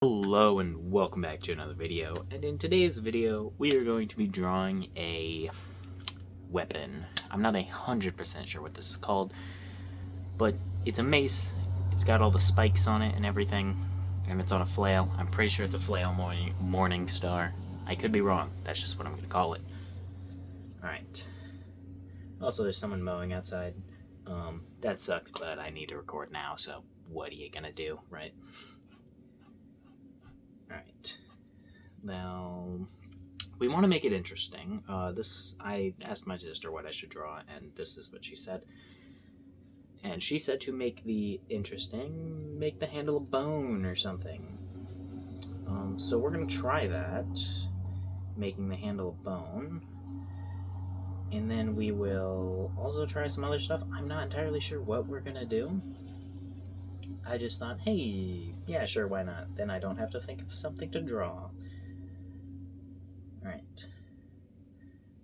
Hello and welcome back to another video, and in today's video we are going to be drawing a weapon. I'm not 100% sure what this is called, but it's a mace. It's got all the spikes on it and everything, and it's on a flail. I'm pretty sure it's a flail morning star. I could be wrong. That's just what I'm going to call it. Alright. Also, there's someone mowing outside. That sucks, but I need to record now, so what are you gonna do, right? Alright. Now, we want to make it interesting. I asked my sister what I should draw, and this is what she said. And she said to make the interesting, make the handle a bone or something. So we're going to try that, making the handle a bone. And then we will also try some other stuff. I'm not entirely sure what we're going to do. I just thought, hey, yeah, sure, why not? Then I don't have to think of something to draw. Alright.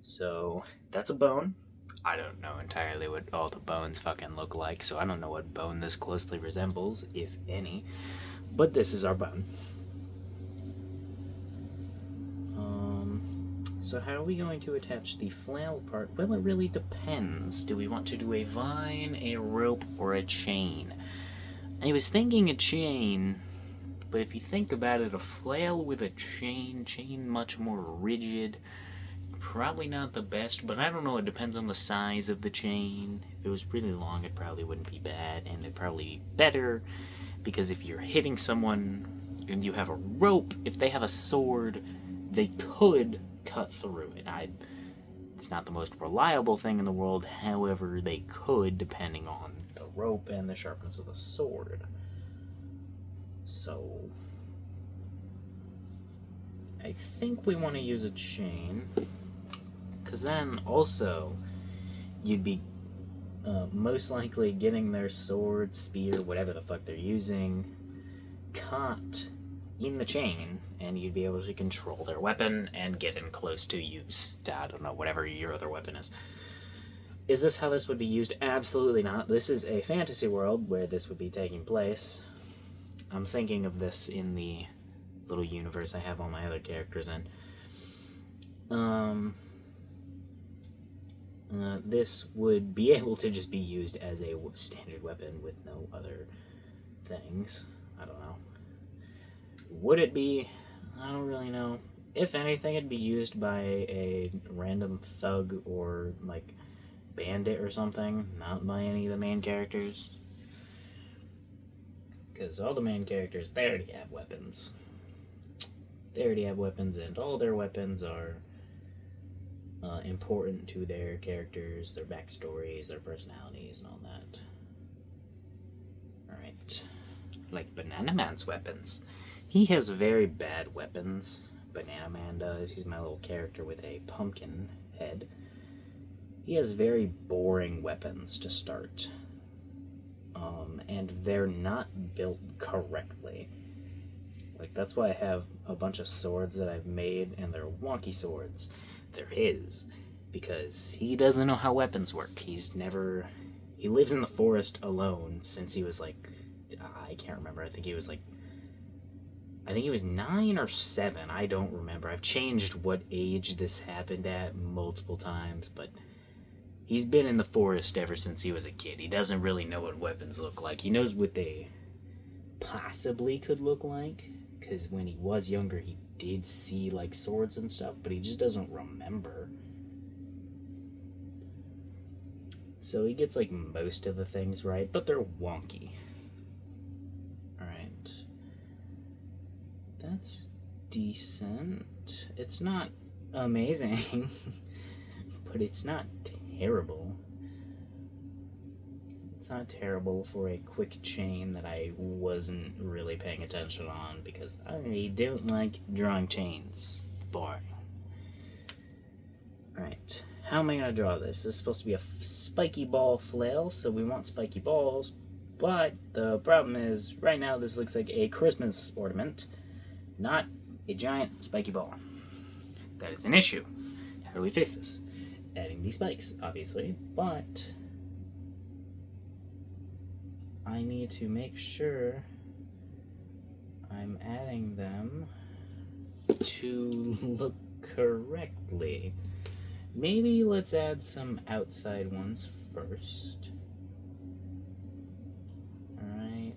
So, that's a bone. I don't know entirely what all the bones fucking look like, so I don't know what bone this closely resembles, if any. But this is our bone. So how are we going to attach the flail part? Well, it really depends. Do we want to do a vine, a rope, or a chain? I was thinking a chain, but if you think about it, a flail with a chain much more rigid, probably not the best, but I don't know, it depends on the size of the chain. If it was really long, it probably wouldn't be bad, and it'd probably be better, because if you're hitting someone and you have a rope, if they have a sword, they could cut through it. It's not the most reliable thing in the world, however, they could, depending on the rope and the sharpness of the sword. So, I think we want to use a chain, because then also you'd be most likely getting their sword, spear, whatever the fuck they're using, caught in the chain, and you'd be able to control their weapon and get in close to use, I don't know, whatever your other weapon is. Is this how this would be used? Absolutely not. This is a fantasy world where this would be taking place. I'm thinking of this in the little universe I have all my other characters in. This would be able to just be used as a standard weapon with no other things. I don't know. Would it be? I don't really know. If anything, it'd be used by a random thug or, like, bandit or something, not by any of the main characters. Because all the main characters, they already have weapons. They already have weapons, and all their weapons are important to their characters, their backstories, their personalities, and all that. Alright. Like Banana Man's weapons. He has very bad weapons. Banana Man does. He's my little character with a pumpkin head. He has very boring weapons to start. And they're not built correctly. Like, that's why I have a bunch of swords that I've made, and they're wonky swords. They're his. Because he doesn't know how weapons work. He lives in the forest alone since he was like, I can't remember. I think he was 9 or 7. I don't remember. I've changed what age this happened at multiple times, but he's been in the forest ever since he was a kid. He doesn't really know what weapons look like. He knows what they possibly could look like, because when he was younger, he did see, like, swords and stuff, but he just doesn't remember. So he gets, like, most of the things right, but they're wonky. Alright. That's decent. It's not amazing, but it's not terrible. It's not terrible for a quick chain that I wasn't really paying attention on, because I don't like drawing chains. Boring. Alright, how am I going to draw this? This is supposed to be a spiky ball flail, so we want spiky balls, but the problem is, right now this looks like a Christmas ornament, not a giant spiky ball. That is an issue. How do we fix this? Adding these spikes, obviously, but I need to make sure I'm adding them to look correctly. Maybe let's add some outside ones first. Alright.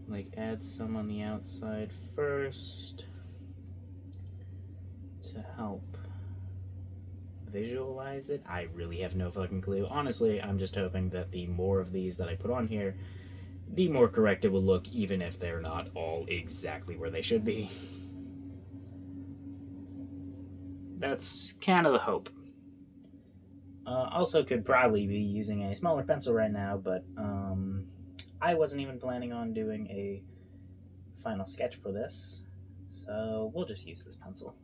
Like, add some on the outside first to help visualize it. I really have no fucking clue. Honestly, I'm just hoping that the more of these that I put on here, the more correct it will look, even if they're not all exactly where they should be. That's kind of the hope. Also could probably be using a smaller pencil right now, but I wasn't even planning on doing a final sketch for this, so we'll just use this pencil.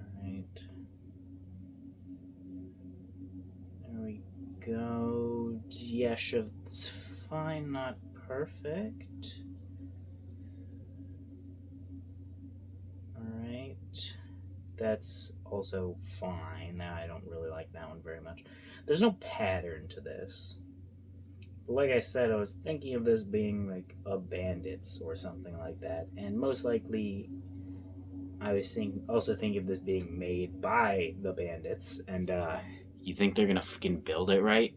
Alright. There we go. Yeah, sure, it's fine, not perfect. Alright. That's also fine. I don't really like that one very much. There's no pattern to this. Like I said, I was thinking of this being like a bandits or something like that, and most likely I was also thinking of this being made by the bandits, and you think they're gonna fucking build it right?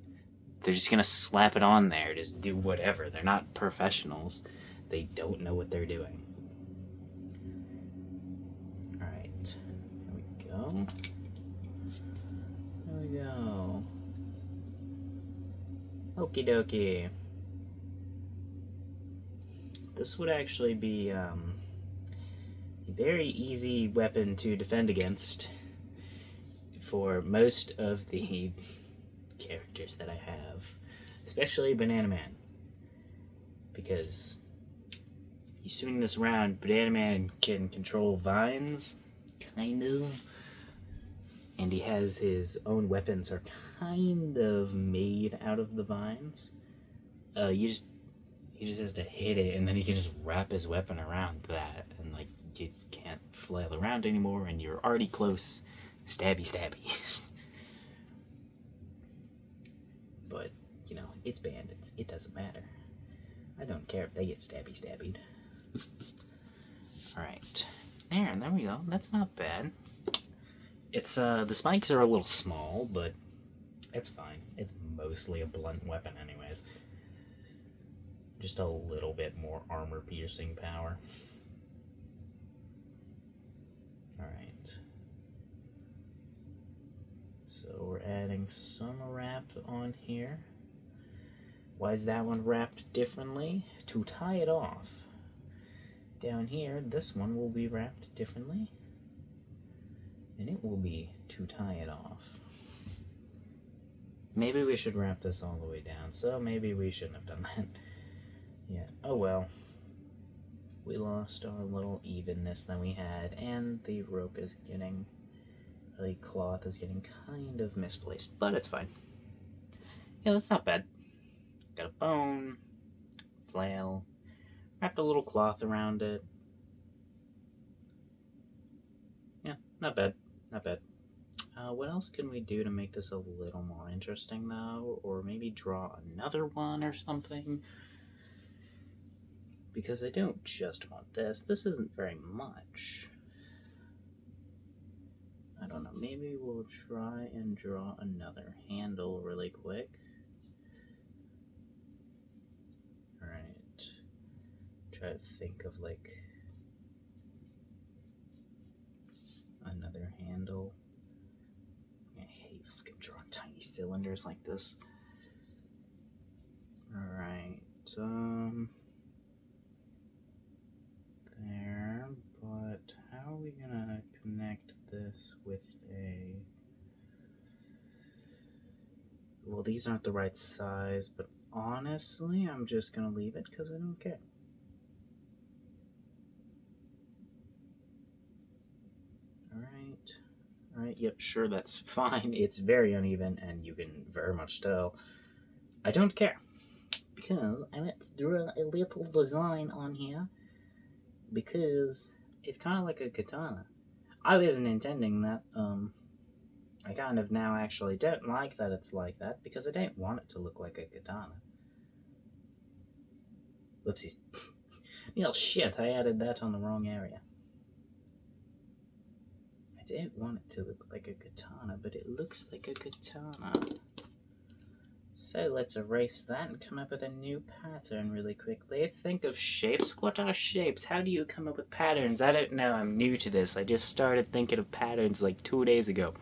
They're just gonna slap it on there, just do whatever. They're not professionals. They don't know what they're doing. Alright, there we go. There we go. Okie dokie. This would actually be a very easy weapon to defend against for most of the characters that I have, especially Banana Man, because you swing this around, Banana Man can control vines, kind of, and he has his own weapons are kind of made out of the vines. He just has to hit it, and then he can just wrap his weapon around that, and like you can't flail around anymore, and you're already close. Stabby, stabby. But you know, it's bandits. It doesn't matter. I don't care if they get stabby, stabbied. All right, there we go. That's not bad. It's the spikes are a little small, but it's fine. It's mostly a blunt weapon, anyways. Just a little bit more armor-piercing power. Alright. So we're adding some wrap on here. Why is that one wrapped differently? To tie it off. Down here, this one will be wrapped differently. And it will be to tie it off. Maybe we should wrap this all the way down, so maybe we shouldn't have done that. Yeah, oh well. We lost our little evenness that we had, and the rope is getting, the cloth is getting kind of misplaced, but it's fine. Yeah, that's not bad. Got a bone, flail, wrapped a little cloth around it. Yeah, not bad, not bad. What else can we do to make this a little more interesting, though? Or maybe draw another one or something? Because I don't just want this. This isn't very much. I don't know. Maybe we'll try and draw another handle really quick. Alright. Try to think of, like, another handle. I hate fucking drawing tiny cylinders like this. Alright. There, but how are we gonna connect this with a... Well, these aren't the right size, but honestly, I'm just gonna leave it because I don't care. Alright, yep, sure, that's fine. It's very uneven, and you can very much tell. I don't care, because I meant to draw a little design on here, because it's kind of like a katana. I wasn't intending that. I kind of now actually don't like that it's like that, because I don't want it to look like a katana. Whoopsies. Well, shit, I added that on the wrong area. I didn't want it to look like a katana, but it looks like a katana. So let's erase that and come up with a new pattern really quickly. Think of shapes. What are shapes? How do you come up with patterns? I don't know. I'm new to this. I just started thinking of patterns like 2 days ago.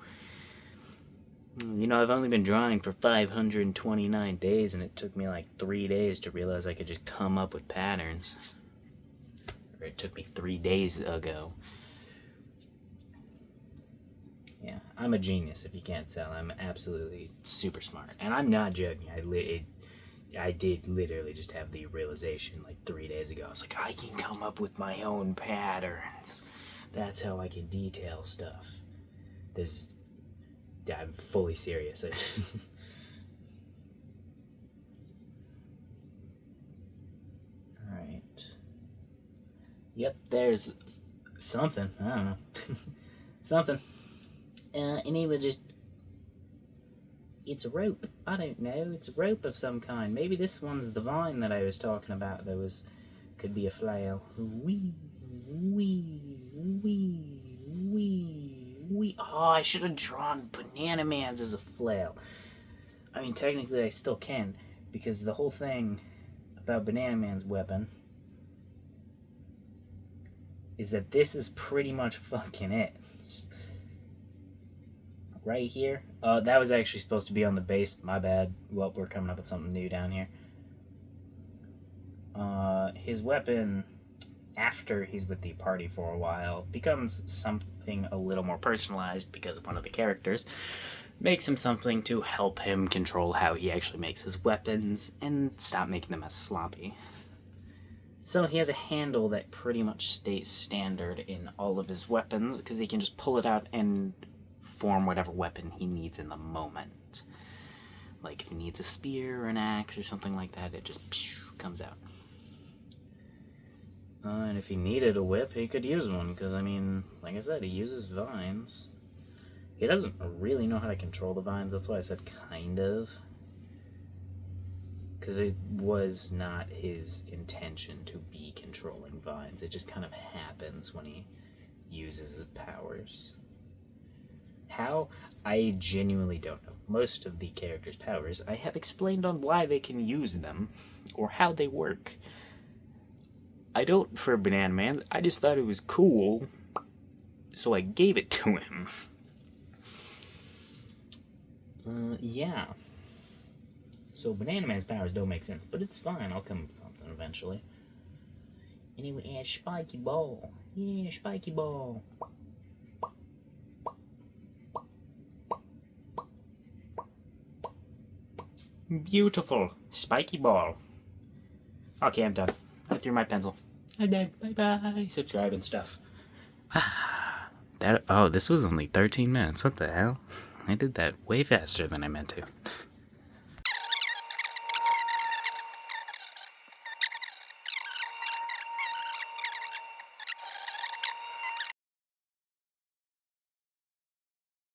You know, I've only been drawing for 529 days, and it took me like 3 days to realize I could just come up with patterns. Or it took me 3 days ago. Yeah, I'm a genius if you can't tell. I'm absolutely super smart. And I'm not joking. I did literally just have the realization like 3 days ago. I was like, I can come up with my own patterns. That's how I can detail stuff. I'm fully serious. Alright. Yep, there's something. I don't know. Something. And it was just... It's a rope. I don't know. It's a rope of some kind. Maybe this one's the vine that I was talking about. Could be a flail. Wee, wee, wee, wee, wee. Oh, I should have drawn Banana Man's as a flail. I mean, technically I still can, because the whole thing about Banana Man's weapon is that this is pretty much fucking it. Right here. That was actually supposed to be on the base. My bad. Well, we're coming up with something new down here. His weapon, after he's with the party for a while, becomes something a little more personalized because one of the characters makes him something to help him control how he actually makes his weapons and stop making them as sloppy. So he has a handle that pretty much stays standard in all of his weapons because he can just pull it out and form whatever weapon he needs in the moment. Like if he needs a spear or an axe or something like that, it just comes out. And if he needed a whip, he could use one, because, I mean, like I said, he uses vines. He doesn't really know how to control the vines, that's why I said kind of. Because it was not his intention to be controlling vines. It just kind of happens when he uses his powers. How? I genuinely don't know. Most of the characters' powers I have explained on why they can use them, or how they work. I don't for Banana Man. I just thought it was cool, so I gave it to him. Yeah. So Banana Man's powers don't make sense, but it's fine. I'll come up with something eventually. Anyway, yeah, Spiky Ball. Yeah, Spiky Ball. Beautiful. Spiky Ball. Okay, I'm done. I threw my pencil. I'm done. Bye-bye. Subscribe and stuff. Oh, this was only 13 minutes. What the hell? I did that way faster than I meant to.